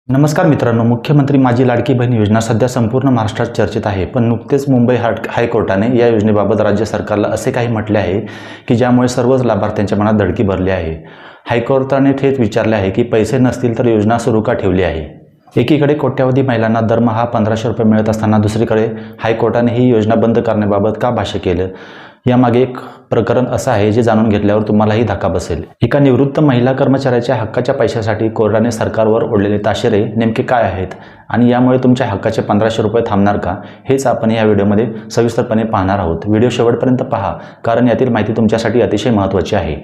नमस्कार मित्रांनो, मुख्यमंत्री माझी लाडकी बहीण योजना सध्या संपूर्ण महाराष्ट्रात चर्चेत आहे. पण नुकतेच मुंबई हायकोर्टाने या योजनेबाबत राज्य सरकारला असे काही म्हटले आहे की ज्यामुळे सर्वच लाभार्थ्यांच्या मनात धडकी भरली आहे. हायकोर्टाने थेट विचारले आहे की पैसे नसतील तर योजना सुरू का ठेवली आहे. एकीकडे कोट्यावधी महिलांना दरमहा 1500 रुपये मिळत असताना दुसरीकडे हायकोर्टाने ही योजना बंद करण्याबाबत का भाष्य केलं, यामागे एक प्रकरण असं आहे जे जाणून घेतल्यावर तुम्हालाही धक्का बसेल. एका निवृत्त महिला कर्मचाऱ्याच्या हक्काच्या पैशासाठी कोर्टाने सरकारवर ओढलेले ताशेरे नेमके काय आहेत आणि यामुळे तुमच्या हक्काचे 1500 रुपये थांबणार का, हेच आपण या व्हिडिओमध्ये सविस्तरपणे पाहणार आहोत. व्हिडिओ शेवटपर्यंत पहा, कारण यातील माहिती तुमच्यासाठी अतिशय महत्त्वाची आहे.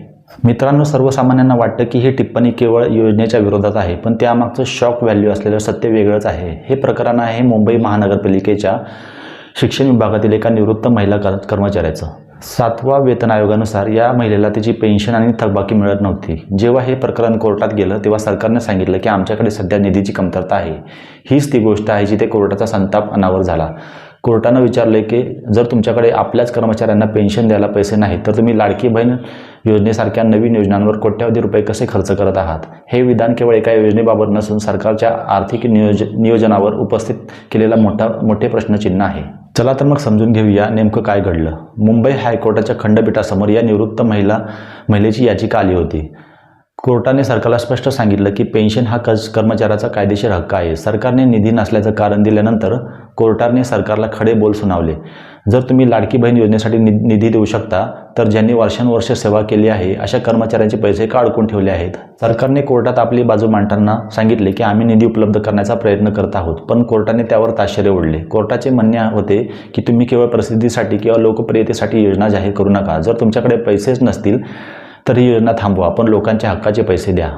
मित्रांनो, सर्वसामान्यांना वाटतं की ही टिप्पणी केवळ योजनेच्या विरोधात आहे, पण त्यामागचं शॉक व्हॅल्यू असलेलं सत्य वेगळंच आहे. हे प्रकरण आहे मुंबई महानगरपालिकेच्या शिक्षण विभागातील एका निवृत्त महिला कर्मचाऱ्याचं. 7व्या वेतन आयोगानुसार या महिलेला तिची पेन्शन आणि थकबाकी मिळत नव्हती. जेव्हा हे प्रकरण कोर्टात गेलं तेव्हा सरकारने सांगितलं की आमच्याकडे सध्या निधीची कमतरता आहे. हीच ती गोष्ट आहे जिथे कोर्टाचा संताप अनावर झाला. कोर्टानं विचारले की जर तुमच्याकडे आपल्याच कर्मचाऱ्यांना पेन्शन द्यायला पैसे नाहीत तर तुम्ही लाडकी बहीण योजनेसारख्या नवीन योजनांवर कोट्यावधी रुपये कसे खर्च करत आहात. हे विधान केवळ एका योजनेबाबत नसून सरकारच्या आर्थिक नियोजनावर उपस्थित केलेला मोठे प्रश्नचिन्ह आहे. चला तर मग समजून घेऊया नेमकं काय घडलं. मुंबई हायकोर्टाच्या खंडपीठासमोर या निवृत्त महिलेची याचिका आली होती. कोर्टाने सरकारला स्पष्ट सांगितलं की पेन्शन हा कर्मचाऱ्याचा कायदेशीर हक्क आहे. सरकारने निधी नसल्याचं कारण दिल्यानंतर कोर्टाने सरकारला खडे बोल सुनावले. जर तुम्ही लाडकी बहीण योजनेसाठी निधी देऊ शकता तर ज्यांनी वर्षानुवर्षे सेवा केली आहे अशा कर्मचाऱ्यांचे पैसे का अडकून ठेवले आहेत. सरकारने कोर्टात आपली बाजू मांडताना सांगितले की आम्ही निधी उपलब्ध करण्याचा प्रयत्न करत आहोत, पण कोर्टाने त्यावर ताशेरे ओढले. कोर्टाचे म्हणणे होते की तुम्ही केवळ प्रसिद्धीसाठी किंवा लोकप्रियतेसाठी योजना जाहीर करू नका. जर तुमच्याकडे पैसेच नसतील तर ही योजना थांबवा, पण लोकांच्या हक्काचे पैसे द्या.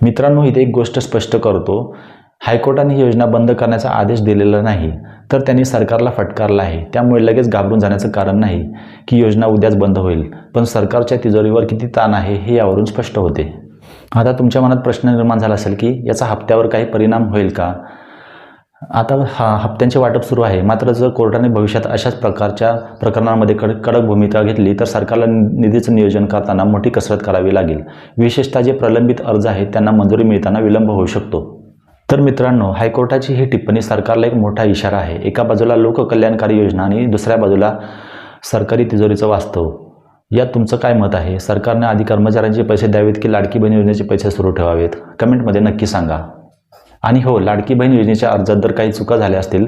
मित्रांनो, इथे एक गोष्ट स्पष्ट करतो. हायकोर्टाने ही योजना बंद करण्याचा आदेश दिलेला नाही, तर त्यांनी सरकारला फटकारला आहे. त्यामुळे लगेच घाबरून जाण्याचं कारण नाही की योजना उद्याच बंद होईल, पण सरकारच्या तिजोरीवर किती ताण आहे हे यावरून स्पष्ट होते. आता तुमच्या मनात प्रश्न निर्माण झाला असेल की याचा हप्त्यावर काही परिणाम होईल का. आता हप्त्यांचे वाटप सुरू आहे. मात्र जर कोर्टाने भविष्यात अशाच प्रकारच्या प्रकरणांमध्ये कडक भूमिका घेतली तर सरकारला निधीचं नियोजन करताना मोठी कसरत करावी लागेल. विशेषतः जे प्रलंबित अर्ज आहेत त्यांना मंजुरी मिळताना विलंब होऊ शकतो. तर मित्रांनो, हायकोर्टाची ही टिप्पणी सरकारला एक मोठा इशारा आहे. एका बाजूला लोककल्याणकारी योजना आणि दुसऱ्या बाजूला सरकारी तिजोरीचं वास्तव. यात तुमचं काय मत आहे. सरकारने आधी कर्मचाऱ्यांचे पैसे द्यावेत की लाडकी बहीण योजनेचे पैसे सुरू ठेवावेत, कमेंटमध्ये नक्की सांगा. आणि हो, लाडकी बहीण योजनेच्या अर्जात जर काही चुका झाल्या असतील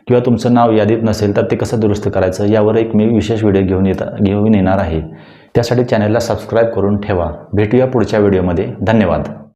किंवा तुमचं नाव यादीत नसेल तर ते कसं दुरुस्त करायचं यावर एक मी विशेष व्हिडिओ घेऊन येणार आहे. त्यासाठी चॅनलला सबस्क्राईब करून ठेवा. भेटूया पुढच्या व्हिडिओमध्ये. धन्यवाद.